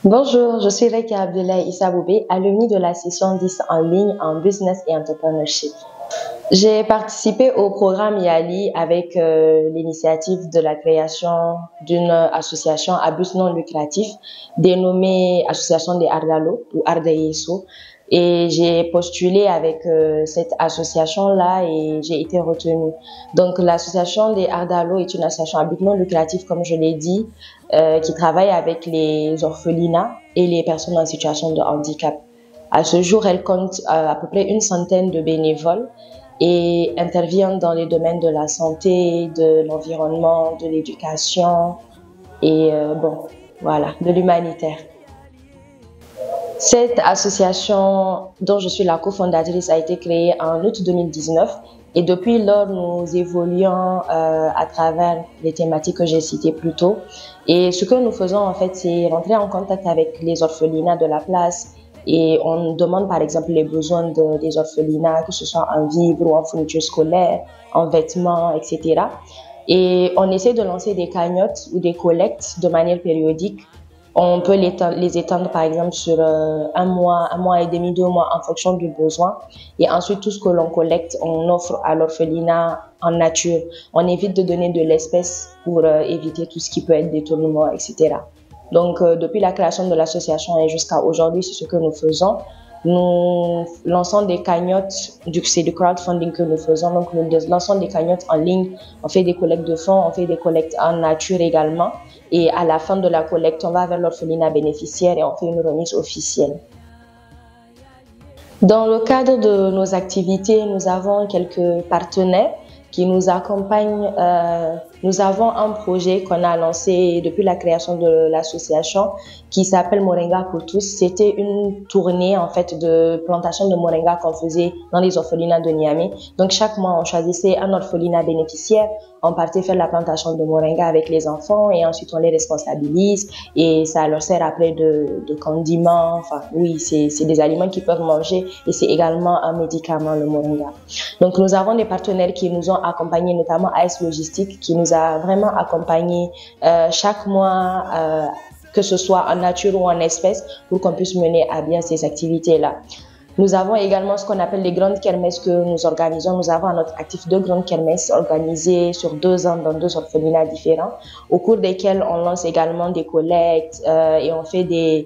Bonjour, je suis Rekia Abdoulaye Issaboubé, alumni de la session 10 en ligne en Business et Entrepreneurship. J'ai participé au programme YALI avec l'initiative de la création d'une association à but non lucratif dénommée Association des Ardalo ou Ardayeso. Et j'ai postulé avec cette association-là et j'ai été retenue. Donc l'association des Ardalo est une association à but non lucratif, comme je l'ai dit, qui travaille avec les orphelinats et les personnes en situation de handicap. À ce jour, elle compte à peu près une centaine de bénévoles et intervient dans les domaines de la santé, de l'environnement, de l'éducation et de l'humanitaire. Cette association dont je suis la cofondatrice a été créée en août 2019 et depuis lors nous évoluons à travers les thématiques que j'ai citées plus tôt. Et ce que nous faisons en fait, c'est rentrer en contact avec les orphelinats de la place et on demande par exemple les besoins des orphelinats, que ce soit en vivres ou en fourniture scolaire, en vêtements, etc. Et on essaie de lancer des cagnottes ou des collectes de manière périodique. On peut les étendre par exemple sur un mois et demi, 2 mois en fonction du besoin. Et ensuite, tout ce que l'on collecte, on offre à l'orphelinat en nature. On évite de donner de l'espèce pour éviter tout ce qui peut être détournement, etc. Donc, depuis la création de l'association et jusqu'à aujourd'hui, c'est ce que nous faisons. Nous lançons des cagnottes, c'est du crowdfunding que nous faisons, donc nous lançons des cagnottes en ligne, on fait des collectes de fonds, on fait des collectes en nature également, et à la fin de la collecte, on va vers l'orphelinat bénéficiaire et on fait une remise officielle. Dans le cadre de nos activités, nous avons quelques partenaires qui nous accompagnent. Nous avons un projet qu'on a lancé depuis la création de l'association qui s'appelle Moringa pour tous. C'était une tournée en fait de plantation de moringa qu'on faisait dans les orphelinats de Niamey. Donc chaque mois, on choisissait un orphelinat bénéficiaire. On partait faire la plantation de moringa avec les enfants et ensuite on les responsabilise et ça leur sert après de condiments. Enfin oui, c'est des aliments qu'ils peuvent manger et c'est également un médicament, le moringa. Donc nous avons des partenaires qui nous ont accompagnés, notamment AS Logistique qui nous a vraiment accompagnés chaque mois, que ce soit en nature ou en espèces, pour qu'on puisse mener à bien ces activités-là. Nous avons également ce qu'on appelle les grandes kermesses que nous organisons. Nous avons à notre actif 2 grandes kermesses organisées sur 2 ans dans 2 orphelinats différents, au cours desquelles on lance également des collectes et on fait des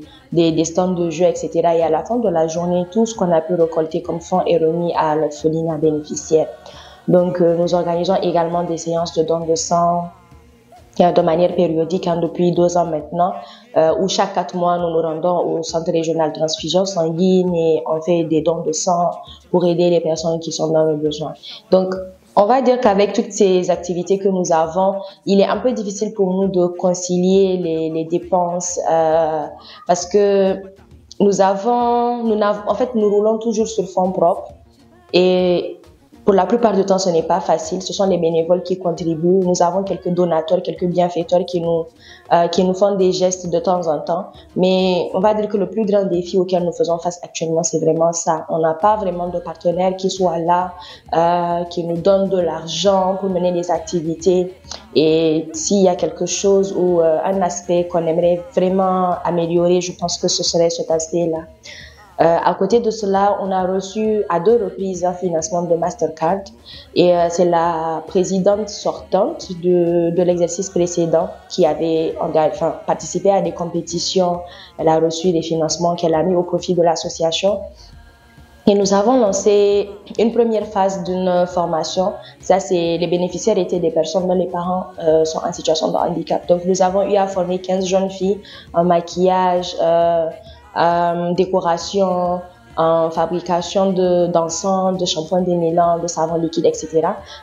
stands de jeux, etc. Et à la fin de la journée, tout ce qu'on a pu récolter comme fonds est remis à l'orphelinat bénéficiaire. Donc, nous organisons également des séances de dons de sang de manière périodique depuis 2 ans maintenant, où chaque 4 mois, nous nous rendons au centre régional transfusion sanguine et on fait des dons de sang pour aider les personnes qui sont dans le besoin. Donc, on va dire qu'avec toutes ces activités que nous avons, il est un peu difficile pour nous de concilier les dépenses parce que en fait, nous roulons toujours sur fonds propres et pour la plupart du temps, ce n'est pas facile. Ce sont les bénévoles qui contribuent. Nous avons quelques donateurs, quelques bienfaiteurs qui nous font des gestes de temps en temps. Mais on va dire que le plus grand défi auquel nous faisons face actuellement, c'est vraiment ça. On n'a pas vraiment de partenaires qui soient là, qui nous donnent de l'argent pour mener des activités. Et s'il y a quelque chose ou un aspect qu'on aimerait vraiment améliorer, je pense que ce serait cet aspect-là. À côté de cela, on a reçu à 2 reprises un financement de Mastercard et c'est la présidente sortante de l'exercice précédent qui avait participé à des compétitions. Elle a reçu des financements qu'elle a mis au profit de l'association. Et nous avons lancé une première phase d'une formation. Ça, les bénéficiaires étaient des personnes dont les parents sont en situation de handicap. Donc, nous avons eu à former 15 jeunes filles en maquillage, décoration, en fabrication d'encens, de shampoing démêlant, de savon liquide, etc.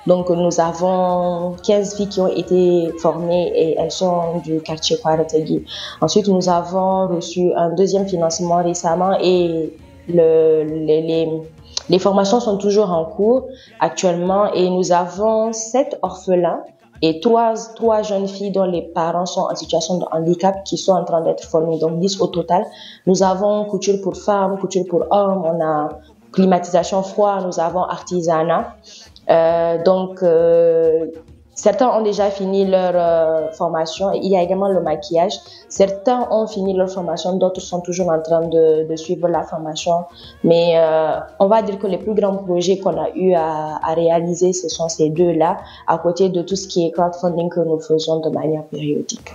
Donc, nous avons 15 filles qui ont été formées et elles sont du quartier Kwaratagi. Ensuite, nous avons reçu un deuxième financement récemment et les formations sont toujours en cours actuellement et nous avons 7 orphelins et 3 jeunes filles dont les parents sont en situation de handicap qui sont en train d'être formées, donc 10 au total. Nous avons couture pour femmes, couture pour hommes, on a climatisation froid, nous avons artisanat. Certains ont déjà fini leur formation. Il y a également le maquillage. Certains ont fini leur formation, d'autres sont toujours en train de suivre la formation. Mais on va dire que les plus grands projets qu'on a eu à réaliser, ce sont ces deux-là, à côté de tout ce qui est crowdfunding que nous faisons de manière périodique.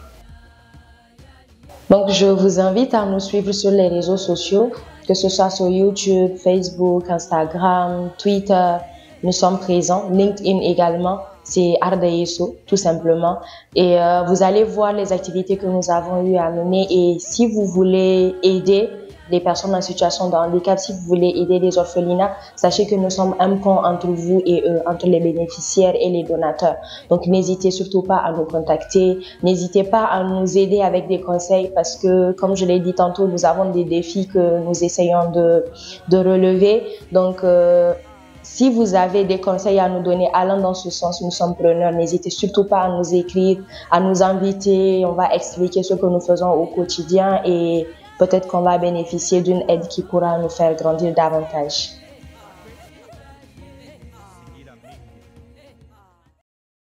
Donc, je vous invite à nous suivre sur les réseaux sociaux, que ce soit sur YouTube, Facebook, Instagram, Twitter. Nous sommes présents. LinkedIn également, c'est Ardayeso, tout simplement. Et vous allez voir les activités que nous avons eu à mener. Et si vous voulez aider les personnes en situation de handicap, si vous voulez aider les orphelinats, sachez que nous sommes un pont entre vous et eux, entre les bénéficiaires et les donateurs. Donc, n'hésitez surtout pas à nous contacter. N'hésitez pas à nous aider avec des conseils parce que, comme je l'ai dit tantôt, nous avons des défis que nous essayons de relever. Donc, si vous avez des conseils à nous donner allant dans ce sens, nous sommes preneurs. N'hésitez surtout pas à nous écrire, à nous inviter. On va expliquer ce que nous faisons au quotidien et peut-être qu'on va bénéficier d'une aide qui pourra nous faire grandir davantage.